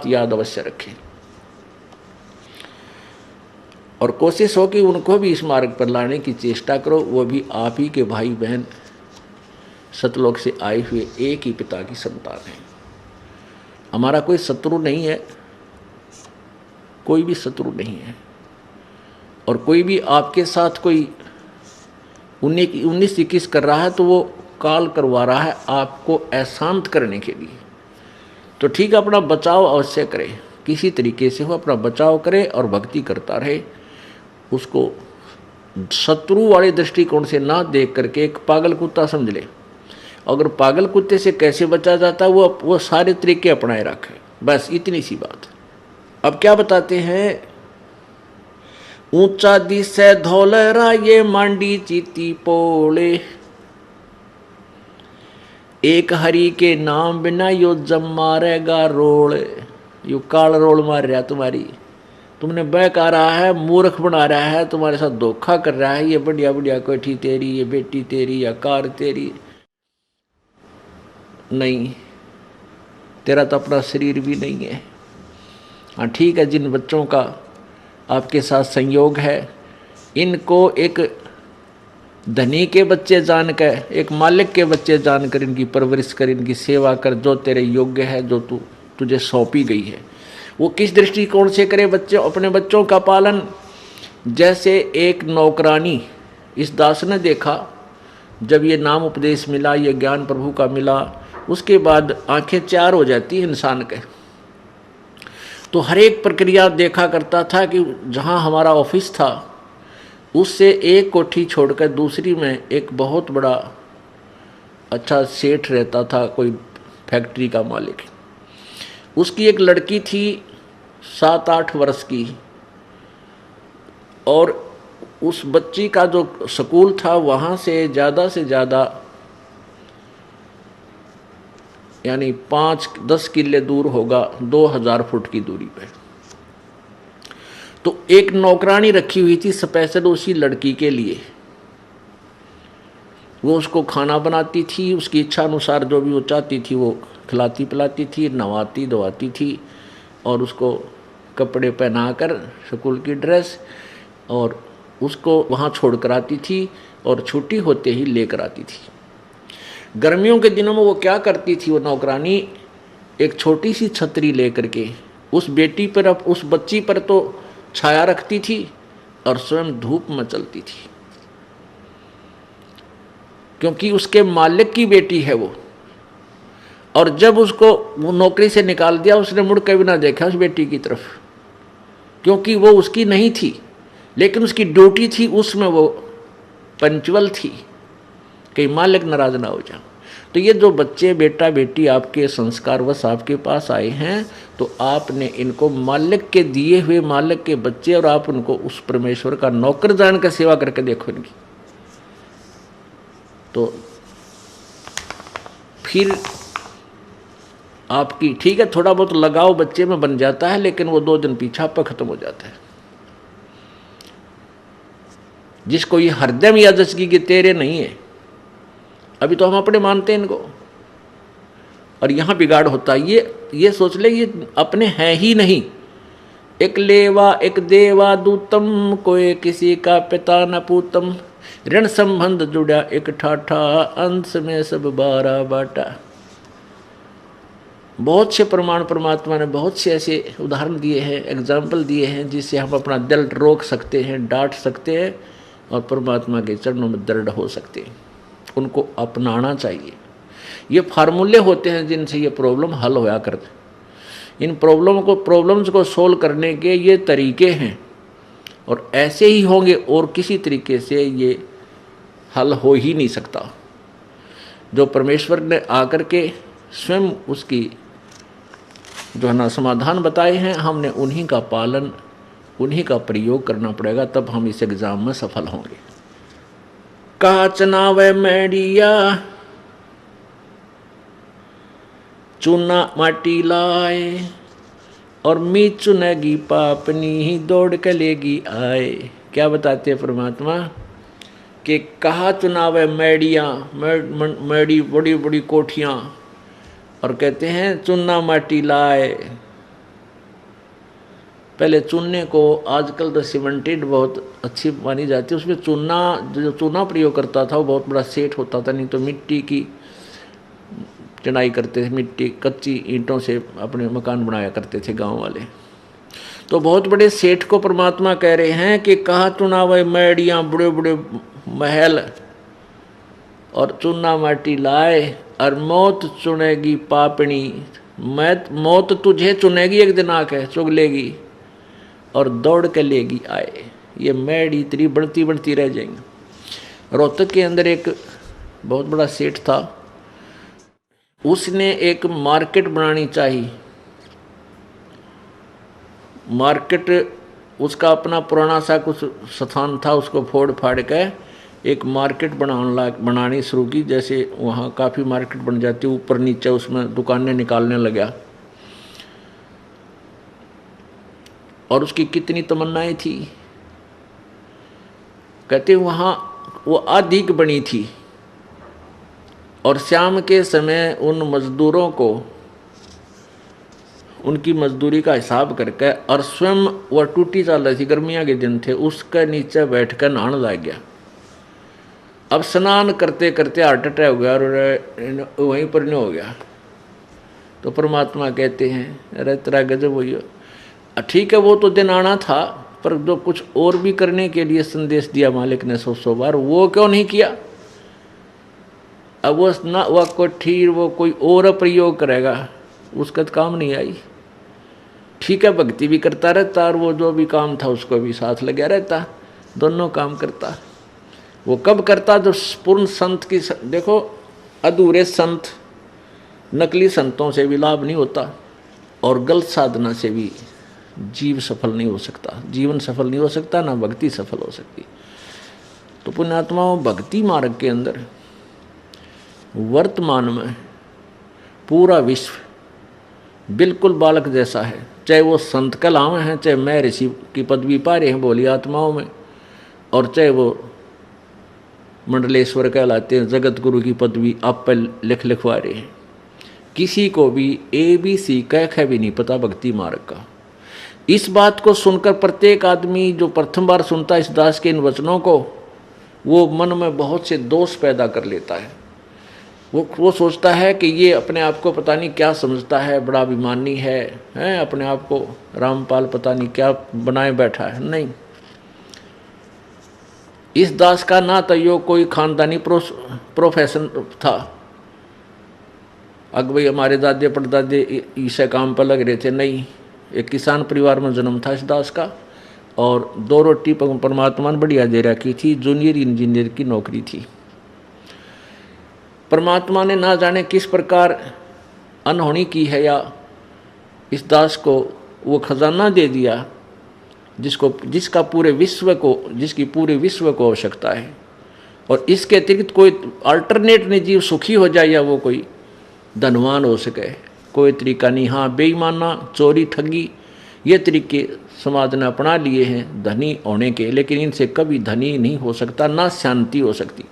बात याद अवश्य रखें और कोशिश हो कि उनको भी इस मार्ग पर लाने की चेष्टा करो। वो भी आप ही के भाई बहन, सतलोक से आए हुए एक ही पिता की संतान है। हमारा कोई शत्रु नहीं है, कोई भी शत्रु नहीं है। और कोई भी आपके साथ कोई 19-21 कर रहा है तो वो काल करवा रहा है आपको अशांत करने के लिए। तो ठीक, अपना बचाव अवश्य करे, किसी तरीके से हो अपना बचाव करे और भक्ति करता रहे। उसको शत्रु वाले दृष्टिकोण से ना देख करके एक पागल कुत्ता समझ ले। अगर पागल कुत्ते से कैसे बचा जाता है वो सारे तरीके अपनाए रखे, बस इतनी सी बात। अब क्या बताते हैं, ऊंचा दिसे धौलरा ये मांडी चीती पोले, एक हरि के नाम बिना यो जम मारेगा रोल। यो काल रोल मार रहा तुम्हारी, तुमने बहका रहा है, मूर्ख बना रहा है, तुम्हारे साथ धोखा कर रहा है। ये बढ़िया बढ़िया कोठी तेरी, ये बेटी तेरी या कार तेरी, नहीं, तेरा तो अपना शरीर भी नहीं है। हाँ ठीक है, जिन बच्चों का आपके साथ संयोग है, इनको एक धनी के बच्चे जानकर, एक मालिक के बच्चे जानकर इनकी परवरिश कर, इनकी सेवा कर, जो तेरे योग्य है, जो तुझे सौंपी गई है। वो किस दृष्टिकोण से करे बच्चे अपने बच्चों का पालन? जैसे एक नौकरानी, इस दास ने देखा जब ये नाम उपदेश मिला, ये ज्ञान प्रभु का मिला, उसके बाद आंखें चार हो जाती है इंसान के। तो हर एक प्रक्रिया देखा करता था कि जहाँ हमारा ऑफिस था उससे एक कोठी छोड़कर दूसरी में एक बहुत बड़ा अच्छा सेठ रहता था, कोई फैक्ट्री का मालिक। उसकी एक लड़की थी 7-8 वर्ष की, और उस बच्ची का जो स्कूल था वहाँ से ज़्यादा यानी 5-10 किले दूर होगा, 2000 फुट की दूरी पे। तो एक नौकरानी रखी हुई थी स्पेशल उसी लड़की के लिए। वो उसको खाना बनाती थी, उसकी इच्छा अनुसार जो भी वो चाहती थी वो खिलाती पिलाती थी, नहवाती धोवाती थी, और उसको कपड़े पहनाकर स्कूल की ड्रेस, और उसको वहाँ छोड़ कर आती थी और छुट्टी होते ही लेकर आती थी। गर्मियों के दिनों में वो क्या करती थी, वो नौकरानी एक छोटी सी छतरी लेकर के उस बेटी पर, उस बच्ची पर तो छाया रखती थी और स्वयं धूप में चलती थी, क्योंकि उसके मालिक की बेटी है वो। और जब उसको वो नौकरी से निकाल दिया, उसने मुड़ के भी ना देखा उस बेटी की तरफ, क्योंकि वो उसकी नहीं थी, लेकिन उसकी ड्यूटी थी, उसमें वो पंचुअल थी, कहीं मालिक नाराज ना हो जाए। तो ये जो बच्चे बेटा बेटी आपके संस्कारवश आपके पास आए हैं, तो आपने इनको मालिक के दिए हुए, मालिक के बच्चे, और आप उनको उस परमेश्वर का नौकर जानकर सेवा करके देखो इनकी। तो फिर आपकी ठीक है, थोड़ा बहुत लगाव बच्चे में बन जाता है, लेकिन वो 2 दिन पीछा पर खत्म हो जाता है। जिसको ये हृदय में यादस की कि तेरे नहीं है, अभी तो हम अपने मानते हैं इनको, और यहाँ बिगाड़ होता है। ये सोच ले ये अपने हैं ही नहीं। एक लेवा एक देवा दूतम, कोई किसी का पिता न पूतम, ऋण संबंध जुड़ा एक ठाठा, अंश में सब 12 बाटा। बहुत से प्रमाण परमात्मा ने बहुत से ऐसे उदाहरण दिए हैं, एग्जाम्पल दिए हैं, जिससे हम अपना दिल रोक सकते हैं, डांट सकते हैं, और परमात्मा के चरणों में दृढ़ हो सकते हैं। उनको अपनाना चाहिए। ये फार्मूले होते हैं जिनसे ये प्रॉब्लम हल होया करते। इन प्रॉब्लम्स को सोल्व करने के ये तरीके हैं, और ऐसे ही होंगे, और किसी तरीके से ये हल हो ही नहीं सकता। जो परमेश्वर ने आकर के स्वयं उसकी जो है ना समाधान बताए हैं, हमने उन्हीं का पालन, उन्हीं का प्रयोग करना पड़ेगा, तब हम इस एग्जाम में सफल होंगे। काचना व मैडिया चूना माटी लाए, और मी चुनेगी पापनी दौड़ के लेगी आए। क्या बताते हैं परमात्मा कि कहा चुनाव है मैडिया, मैडी बड़ी बड़ी कोठियाँ, और कहते हैं चूना माटी लाए, पहले चूने को, आजकल तो सीमेंटेड बहुत अच्छी मानी जाती है, उसमें चूना, जो चूना प्रयोग करता था वो बहुत बड़ा सेठ होता था, नहीं तो मिट्टी की चढ़ाई करते थे, मिट्टी कच्ची ईंटों से अपने मकान बनाया करते थे गांव वाले। तो बहुत बड़े सेठ को परमात्मा कह रहे हैं कि कहाँ चुनाव मैड़ियाँ, बड़े बड़े महल और चूना माटी लाए, और मौत चुनेगी पापणी, मौत तुझे चुनेगी एक दिन आके, चुग लेगी और दौड़ के लेगी आए। ये मैड़ इतनी बढ़ती बढ़ती रह जाएंगी। रोहतक के अंदर एक बहुत बड़ा सेठ था, उसने एक मार्केट बनानी चाहिए। मार्केट उसका अपना पुराना सा कुछ स्थान था, उसको फोड़ फाड़ के एक मार्केट बनानी शुरू की। जैसे वहाँ काफ़ी मार्केट बन जाती, ऊपर नीचे उसमें दुकानें निकालने लगा। और उसकी कितनी तमन्नाएं थी, कहते वहाँ वो अधिक बनी थी। और शाम के समय उन मजदूरों को उनकी मजदूरी का हिसाब करके, और स्वयं वह टूटी चाल रही थी, गर्मियाँ के दिन थे, उसके नीचे बैठ कर नहाने लग गया। अब स्नान करते करते हार्ट अटैक हो गया और वहीं पर नहीं हो गया। तो परमात्मा कहते हैं, अरे तेरा गजब हुई। ठीक है, वो तो दिन आना था, पर जो कुछ और भी करने के लिए संदेश दिया मालिक ने 100 बार, वो क्यों नहीं किया? अब वो ना वह कोई वो कोई और प्रयोग करेगा, उसका तो काम नहीं आई। ठीक है, भक्ति भी करता रहता और वो जो भी काम था उसको भी साथ लगा रहता, दोनों काम करता। वो कब करता? जब पूर्ण संत की, देखो अधूरे संत, नकली संतों से भी लाभ नहीं होता, और गलत साधना से भी जीव सफल नहीं हो सकता, जीवन सफल नहीं हो सकता, ना भक्ति सफल हो सकती। तो पुण्यात्माओं, भक्ति मार्ग के अंदर वर्तमान में पूरा विश्व बिल्कुल बालक जैसा है, चाहे वो संत कलाम हैं, चाहे मैं ऋषि की पदवी पा रहे हैं बोली आत्माओं में, और चाहे वो मंडलेश्वर कहलाते हैं, जगत गुरु की पदवी आप पर लिखवा रहे हैं। किसी को भी ABC कह भी नहीं पता भक्ति मार्ग का। इस बात को सुनकर प्रत्येक आदमी जो प्रथम बार सुनता है इस दास के इन वचनों को, वो मन में बहुत से दोष पैदा कर लेता है। वो सोचता है कि ये अपने आप को पता नहीं क्या समझता है, बड़ा अभिमानी है, अपने आप को रामपाल पता नहीं क्या बनाए बैठा है। नहीं, इस दास का ना तो यो कोई खानदानी प्रोफेशन था, भाई हमारे दादे परदादे इसे काम पर लग रहे थे, नहीं, एक किसान परिवार में जन्म था इस दास का, और 2 रोटी परमात्मा ने बढ़िया दे रखी थी, जूनियर इंजीनियर की नौकरी थी। परमात्मा ने ना जाने किस प्रकार अनहोनी की है, या इस दास को वो खजाना दे दिया जिसकी पूरे विश्व को आवश्यकता है। और इसके अतिरिक्त कोई अल्टरनेट नहीं, जीव सुखी हो जाए या वो कोई धनवान हो सके, कोई तरीका नहीं। हाँ, बेईमाना, चोरी, ठगी, ये तरीके समाज ने अपना लिए हैं धनी होने के, लेकिन इनसे कभी धनी नहीं हो सकता, ना शांति हो सकती।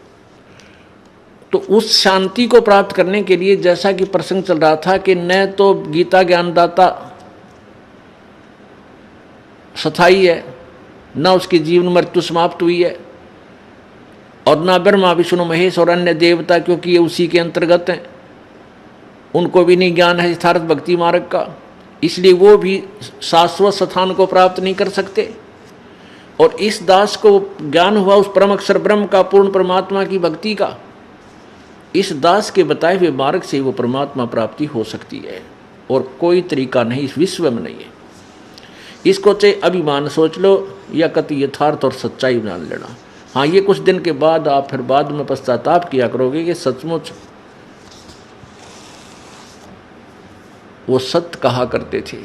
तो उस शांति को प्राप्त करने के लिए, जैसा कि प्रसंग चल रहा था कि न तो गीता ज्ञानदाता स्थायी है, न उसकी जीवन मृत्यु समाप्त हुई है, और न ब्रह्मा विष्णु महेश और अन्य देवता, क्योंकि ये उसी के अंतर्गत हैं, उनको भी नहीं ज्ञान है यथार्थ भक्ति मार्ग का, इसलिए वो भी शाश्वत स्थान को प्राप्त नहीं कर सकते। और इस दास को ज्ञान हुआ उस परम अक्षर ब्रह्म का, पूर्ण परमात्मा की भक्ति का। इस दास के बताए हुए मार्ग से वो परमात्मा प्राप्ति हो सकती है, और कोई तरीका नहीं इस विश्व में नहीं है। इसको चाहे अभिमान सोच लो या कति यथार्थ और सच्चाई मान लेना। हाँ, ये कुछ दिन के बाद आप फिर बाद में पश्चाताप किया करोगे कि सचमुच वो सत्य कहा करते थे।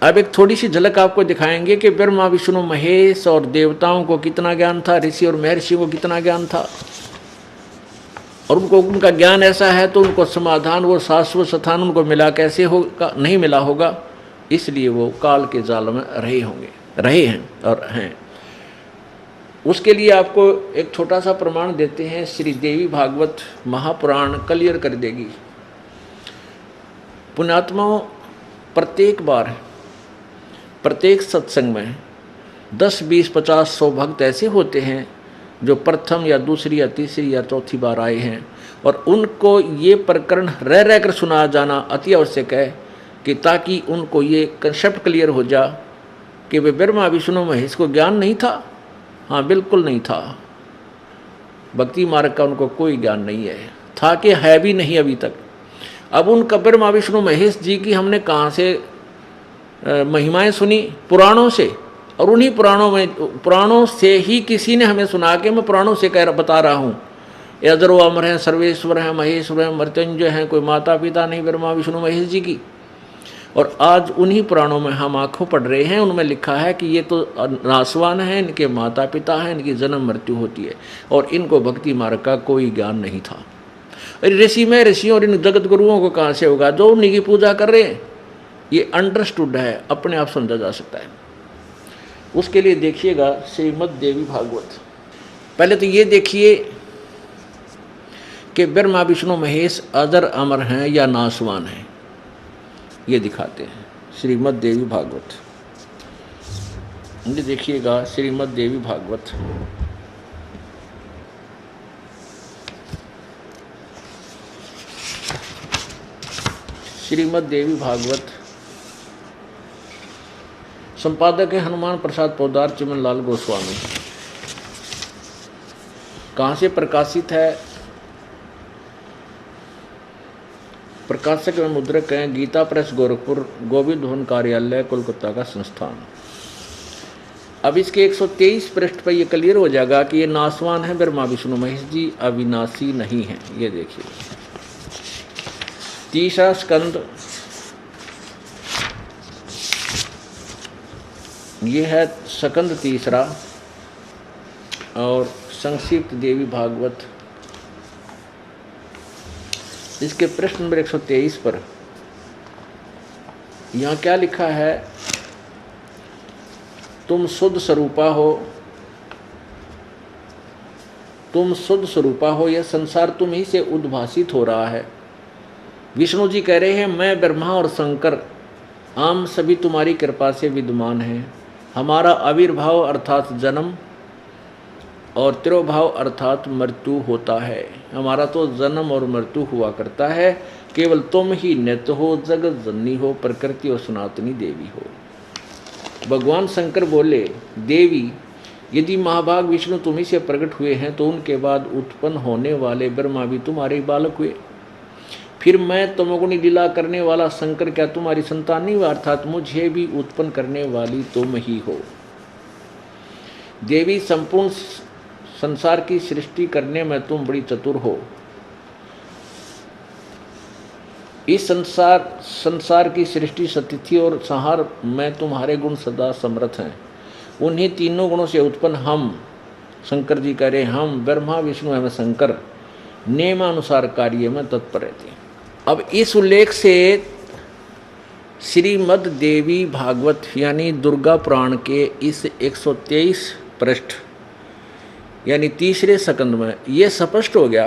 अब एक थोड़ी सी झलक आपको दिखाएंगे कि ब्रह्मा विष्णु महेश और देवताओं को कितना ज्ञान था, ऋषि और महर्षि को कितना ज्ञान था, और उनका ज्ञान ऐसा है तो उनको समाधान, वो शाश्वत स्थान उनको मिला कैसे होगा? नहीं मिला होगा, इसलिए वो काल के जाल में रहे हैं और हैं। उसके लिए आपको एक छोटा सा प्रमाण देते हैं, श्री देवी भागवत महापुराण क्लियर कर देगी। पुण्यात्माओं, प्रत्येक बार प्रत्येक सत्संग में 10, 20, 50, 100 भक्त ऐसे होते हैं जो प्रथम या दूसरी या तीसरी या चौथी बार आए हैं, और उनको ये प्रकरण रह रह कर सुना जाना अति आवश्यक है कि ताकि उनको ये कंसेप्ट क्लियर हो जा कि वे ब्रह्मा विष्णु महेश को ज्ञान नहीं था। हाँ, बिल्कुल नहीं था। भक्ति मार्ग का उनको कोई ज्ञान नहीं है, था कि है भी नहीं अभी तक। अब उनका ब्रह्मा विष्णु महेश जी की हमने कहाँ से महिमाएं सुनी? पुराणों से, और उन्हीं पुराणों से ही किसी ने हमें सुना के मैं पुराणों से बता रहा हूँ। अजरो अमर हैं, सर्वेश्वर हैं, महेश्वर हैं, मृत्युंजय हैं, कोई माता पिता नहीं ब्रह्मा विष्णु महेश जी की। और आज उन्हीं पुराणों में हम आंखों पढ़ रहे हैं, उनमें लिखा है कि ये तो नासवान हैं, इनके माता पिता हैं, इनकी जन्म मृत्यु होती है, और इनको भक्ति मार्ग का कोई ज्ञान नहीं था। ऋषि में ऋषियों और इन जगत गुरुओं को कहाँ से होगा जो उन्हीं की पूजा कर रहे हैं? ये अंडरस्टूड है, अपने आप समझा जा सकता है। उसके लिए देखिएगा श्रीमद् देवी भागवत। पहले तो ये देखिए कि ब्रह्मा विष्णु महेश अजर अमर हैं या नासवान हैं, ये दिखाते हैं श्रीमद् देवी भागवत। ये देखिएगा श्रीमद् देवी भागवत, श्रीमद् देवी भागवत। संपादक है हनुमान प्रसाद पोदार चिमन लाल गोस्वामी। कहाँ से प्रकाशित है? प्रकाशक एवं मुद्रक हैं गीता प्रेस गोरखपुर, गोविंद भवन कार्यालय कोलकाता का संस्थान। अब इसके 123 पृष्ठ पर यह क्लियर हो जाएगा कि ये नासवान है ब्रह्मा विष्णु महेश जी, अविनाशी नहीं है। ये देखिए तीसरा स्कंद, ये है स्कंद तीसरा और संक्षिप्त देवी भागवत। इसके प्रश्न नंबर 123 पर यहाँ क्या लिखा है? तुम शुद्ध स्वरूपा हो, तुम शुद्ध स्वरूपा हो, यह संसार तुम ही से उद्भासित हो रहा है। विष्णु जी कह रहे हैं मैं ब्रह्मा और शंकर आम सभी तुम्हारी कृपा से विद्यमान हैं। हमारा आविर्भाव अर्थात जन्म और तिरोभाव अर्थात मृत्यु होता है। हमारा तो जन्म और मृत्यु हुआ करता है, केवल तुम ही नित्य हो, जगत जननी हो, प्रकृति और सनातनी देवी हो। भगवान शंकर बोले देवी यदि महाभाग विष्णु तुम्ही से प्रकट हुए हैं तो उनके बाद उत्पन्न होने वाले ब्रह्मा भी तुम्हारे बालक हुए। फिर मैं तमोगुणी लीला करने वाला शंकर क्या तुम्हारी संतान नहीं हुआ? अर्थात मुझे भी उत्पन्न करने वाली तुम ही हो। देवी संपूर्ण संसार की सृष्टि करने में तुम बड़ी चतुर हो। इस संसार की सृष्टि स्थिति और संहार में तुम्हारे गुण सदा समर्थ हैं। उन्हीं तीनों गुणों से उत्पन्न हम, शंकर जी कह रहे हम ब्रह्मा विष्णु एवं शंकर नियमानुसार कार्य में तत्पर रहते हैं। अब इस उल्लेख से श्रीमद् देवी भागवत यानी दुर्गा पुराण के इस 123 पृष्ठ यानी तीसरे स्कंद में ये स्पष्ट हो गया